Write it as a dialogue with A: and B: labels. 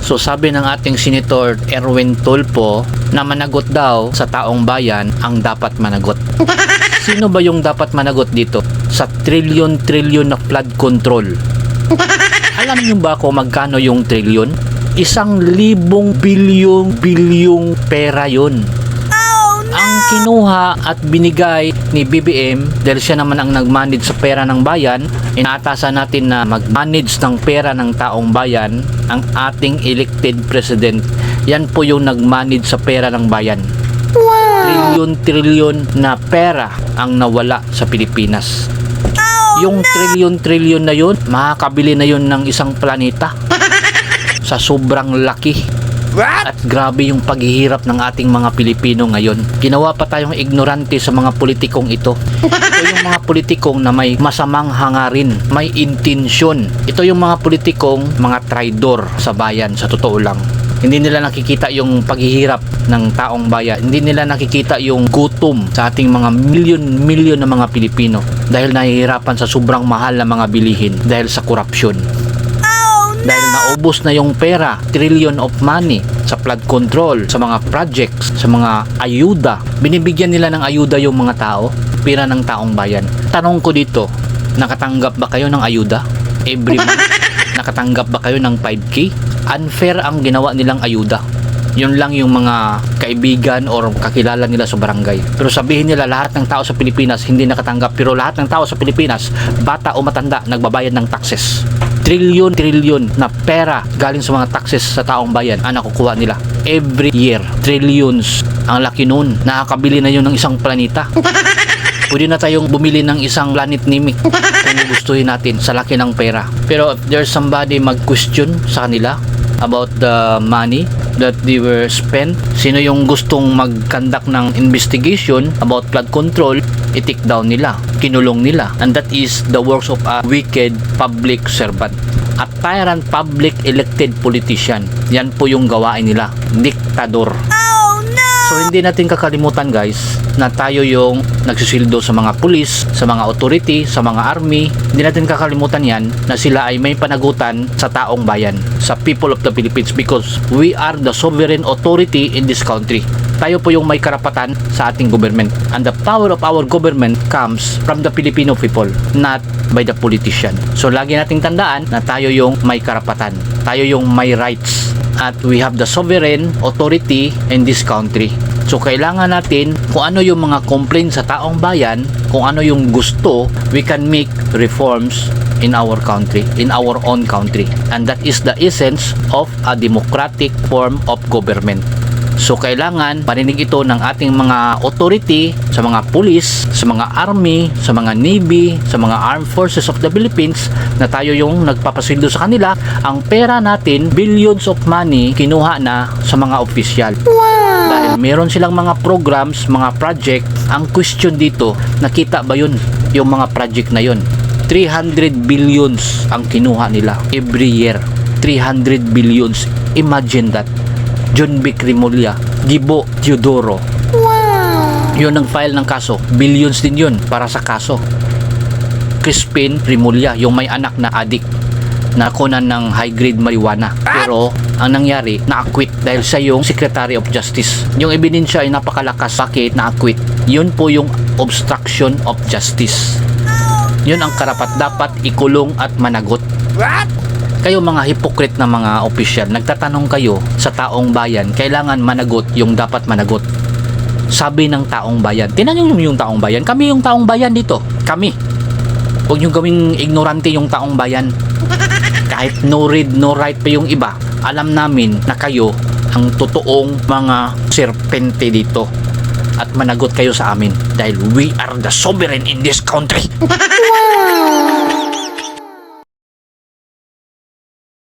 A: So sabi ng ating Senator Erwin Tulfo na managot daw sa taong bayan ang dapat managot. Sino ba yung dapat managot dito? Sa trillion na flood control. Alam niyo ba kung magkano yung trillion? 1,000 bilyong pera yun. Ang kinuha at binigay ni BBM dahil siya naman ang nag-manage sa pera ng bayan, inaatasan natin na mag-manage ng pera ng taong bayan ang ating elected president. Yan po yung nag-manage sa pera ng bayan. Trillion na pera ang nawala sa Pilipinas. Yung trillion na yun, makakabili na yun ng isang planeta sa sobrang laki. At grabe yung paghihirap ng ating mga Pilipino ngayon. Ginawa pa tayong ignorante sa mga politikong ito. Ito yung mga politikong na may masamang hangarin, may intensyon. Ito yung mga politikong mga traidor sa bayan, sa totoo lang. Hindi nila nakikita yung paghihirap ng taong bayan. Hindi nila nakikita yung gutom sa ating mga milyon na mga Pilipino dahil nahihirapan sa sobrang mahal na mga bilihin dahil sa korupsyon. Dahil naubos na yung pera, trillion of money sa flood control, sa mga projects, sa mga ayuda. Binibigyan nila ng ayuda yung mga tao, pera ng taong bayan. Tanong ko dito, nakatanggap ba kayo ng ayuda? Every month? Nakatanggap ba kayo ng 5K? Unfair ang ginawa nilang ayuda. Yun lang yung mga kaibigan or kakilala nila sa barangay. Pero sabihin nila lahat ng tao sa Pilipinas hindi nakatanggap, pero lahat ng tao sa Pilipinas, bata o matanda, nagbabayad ng taxes. Trillion na pera galing sa mga taxes sa taong bayan ang nakukuha nila every year. Trillions. Ang laki nun. Nakakabili na yun ng isang planeta. Pwede na tayong bumili ng isang planet nimic kung gustuhin natin sa laki ng pera. Pero if there's somebody mag-question sa kanila about the money that they were spent, sino yung gustong mag-conduct ng investigation about flood control, i-take down nila, kinulong nila. And that is the works of a wicked public servant, a tyrant public elected politician. Yan po yung gawain nila, diktador. So hindi natin kakalimutan guys na tayo yung nagsisildo sa mga pulis, sa mga authority, sa mga army. Hindi natin kakalimutan yan na sila ay may panagutan sa taong bayan, sa people of the Philippines, because we are the sovereign authority in this country. Tayo po yung may karapatan sa ating government. And the power of our government comes from the Filipino people, not by the politician. So lagi nating tandaan na tayo yung may karapatan. Tayo yung may rights. At we have the sovereign authority in this country. So kailangan natin kung ano yung mga complaints sa taong bayan, kung ano yung gusto, we can make reforms in our country, in our own country. And that is the essence of a democratic form of government. So kailangan parinig ito ng ating mga authority, sa mga police, sa mga army, sa mga navy, sa mga armed forces of the Philippines, na tayo yung nagpapasildo sa kanila. Ang pera natin, billions of money, kinuha na sa mga opisyal. Dahil meron silang mga programs, mga project. Ang question dito, nakita ba yun? Yung mga project na yun. 300 billions ang kinuha nila every year. 300 billions. Imagine that. John B. Crimolia, Gibo Teodoro. Yun ang file ng kaso. Billions din yun para sa kaso. Crispin Rimulya, yung may anak na addict, nakunan ng high-grade marijuana. Pero ang nangyari, na-acquit dahil siya yung Secretary of Justice. Yung ebidensya ay napakalakas. Bakit na-acquit? Yun po yung obstruction of justice. Yun ang karapat-dapat ikulong at managot. Kayo mga hypocrite na mga opisyal, nagtatanong kayo sa taong bayan, kailangan managot yung dapat managot. Sabi ng taong bayan, tinanong nyo yung taong bayan, kami yung taong bayan dito, kami. Huwag nyo gawing ignorante yung taong bayan. Kahit no read, no write pa yung iba, alam namin na kayo ang totoong mga serpente dito. At managot kayo sa amin dahil we are the sovereign in this country.